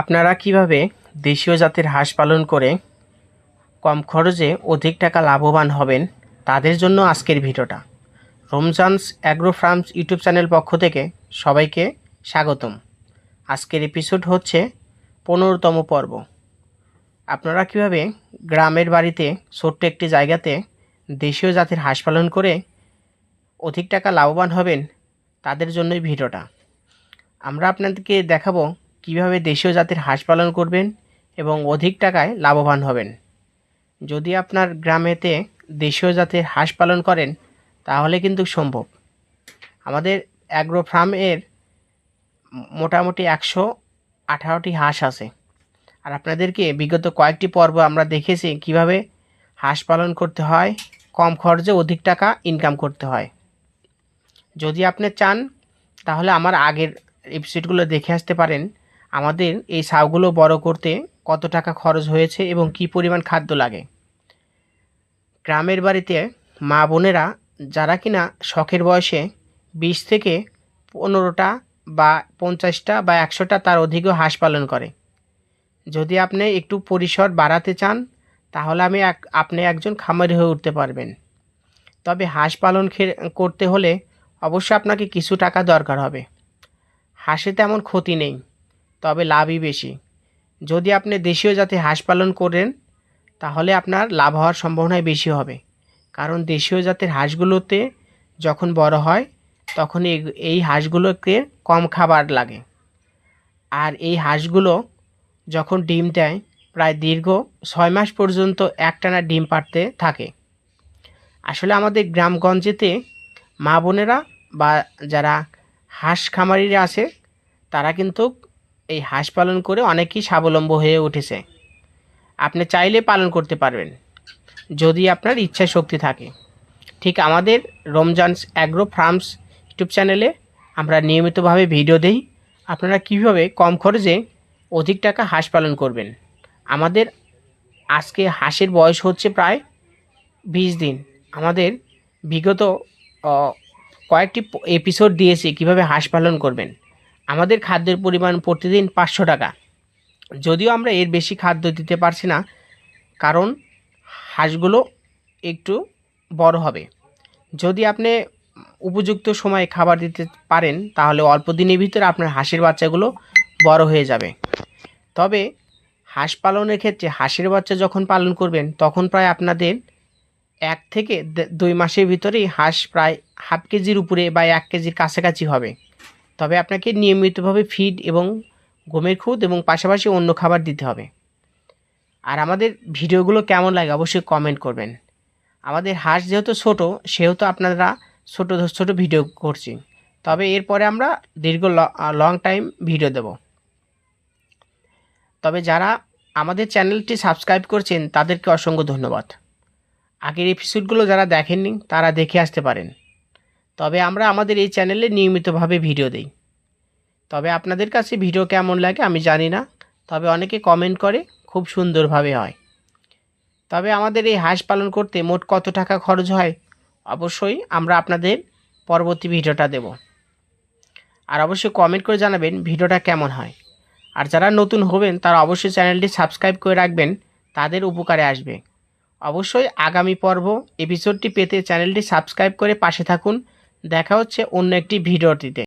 আপনারা কিভাবে দেশীয় জাতের হাঁস পালন করে কম খরচে অধিক টাকা লাভবান হবেন তাদের জন্য আজকের ভিডিওটা। রমজানস অ্যাগ্রো ফার্মস ইউটিউব চ্যানেল পক্ষ থেকে সবাইকে স্বাগতম। আজকের এপিসোড হচ্ছে 15তম পর্ব। আপনারা কিভাবে গ্রামের বাড়িতে ছোট্ট একটি জায়গাতে দেশীয় জাতের হাঁস পালন করে অধিক টাকা লাভবান হবেন তাদের জন্যই ভিডিওটা। আমরা আপনাদেরকে দেখাবো কিভাবে দেশীয় জাতের হাঁস পালন করবেন এবং অধিক টাকায় লাভবান হবেন। যদি আপনার গ্রামেতে দেশীয় জাতের হাঁস পালন করেন তাহলে কিন্তু সম্ভব। আমাদের অ্যাগ্রো ফার্মের মোটামুটি 118টি হাঁস আছে, আর আপনাদেরকে বিগত কয়েকটি পর্ব আমরা দেখেছি কিভাবে হাঁস পালন করতে হয়, কম খরচে অধিক টাকা ইনকাম করতে হয়। যদি আপনি চান তাহলে আমার আগের এপিসোডগুলো দেখে আসতে পারেন। আমাদের এই ছাউগুলো বড় করতে কত টাকা খরচ হয়েছে এবং কি পরিমাণ খাদ্য লাগে। গ্রামের বাড়িতে মা বোনেরা যারা কিনা শখের বয়সে 20 থেকে 15টা বা 50টা বা 100টা তার অধিকও হাঁস পালন করে। যদি আপনি একটু পরিসর বাড়াতে চান তাহলে আপনি একজন খামারি হয়ে উঠতে পারবেন। তবে হাঁস পালন করতে হলে অবশ্যই আপনাকে কিছু টাকা দরকার হবে। হাঁসে তেমন ক্ষতি নেই, তবে লাভই বেশি। যদি আপনি দেশীয় জাতে হাঁস পালন করেন তাহলে আপনার লাভ হওয়ার সম্ভাবনাই বেশি হবে, কারণ দেশীয় জাতের হাঁসগুলোতে যখন বড় হয় তখন এই হাঁসগুলোকে কম খাবার লাগে। আর এই হাঁসগুলো যখন ডিম দেয় প্রায় দীর্ঘ 6 মাস পর্যন্ত একটানা ডিম পাড়তে থাকে। আসলে আমাদের গ্রামগঞ্জেতে মা বোনেরা বা যারা হাঁস খামারিরা আছে তারা কিন্তু এই হাঁস পালন করে অনেকেই স্বাবলম্বী হয়ে উঠেছে। আপনি চাইলে পালন করতে পারবেন যদি আপনার ইচ্ছা শক্তি থাকে। ঠিক আমাদের রমজানস অ্যাগ্রো ফার্মস ইউটিউব চ্যানেলে আমরা নিয়মিতভাবে ভিডিও দেই আপনারা কীভাবে কম খরচে অধিক টাকা হাঁস পালন করবেন। আমাদের আজকে হাঁসের বয়স হচ্ছে প্রায় 20 দিন। আমাদের বিগত কয়েকটি এপিসোড দিয়েছি কিভাবে হাঁস পালন করবেন। আমাদের খাদ্যের পরিমাণ প্রতিদিন 500 টাকা। যদিও আমরা এর বেশি খাদ্য দিতে পারছি না, কারণ হাঁসগুলো একটু বড় হবে। যদি আপনি উপযুক্ত সময়ে খাবার দিতে পারেন তাহলে অল্প দিনের ভিতরে আপনার হাঁসের বাচ্চাগুলো বড় হয়ে যাবে। তবে হাঁস পালনের ক্ষেত্রে হাঁসের বাচ্চা যখন পালন করবেন তখন প্রায় আপনাদের 1 থেকে 2 মাসের ভিতরেই হাঁস প্রায় হাফ কেজির উপরে বা 1 কেজির কাছাকাছি হবে। তবে আপনাকে নিয়মিতভাবে ফিড এবং গমের খুদ এবং পাশাপাশি অন্য খাবার দিতে হবে। আর আমাদের ভিডিওগুলো কেমন লাগে অবশ্যই কমেন্ট করবেন। আমাদের হাঁস যেহেতু ছোট সেহেতু আপনারা ছোট ভিডিও করছি, তবে এরপরে আমরা দীর্ঘ লং টাইম ভিডিও দেব। তবে যারা আমাদের চ্যানেলটি সাবস্ক্রাইব করছেন তাদেরকে অসংখ্য ধন্যবাদ। আগের এপিসোডগুলো যারা দেখেননি তারা দেখে আসতে পারেন। তবে আমরা আমাদের এই চ্যানেলে নিয়মিতভাবে ভিডিও দিই। তবে আপনাদের কাছে ভিডিও কেমন লাগে আমি জানি না, তবে অনেকে কমেন্ট করে খুব সুন্দরভাবে হয়। তবে আমাদের এই হাঁস পালন করতে মোট কত টাকা খরচ হয় অবশ্যই আমরা আপনাদের পরবর্তী ভিডিওটা দেব। আর অবশ্যই কমেন্ট করে জানাবেন ভিডিওটা কেমন হয়। আর যারা নতুন হবেন তারা অবশ্যই চ্যানেলটি সাবস্ক্রাইব করে রাখবেন, তাদের উপকারে আসবে। অবশ্যই আগামী পর্ব এপিসোডটি পেতে চ্যানেলটি সাবস্ক্রাইব করে পাশে থাকুন। দেখা হচ্ছে অন্য একটি ভিডিওটিতে।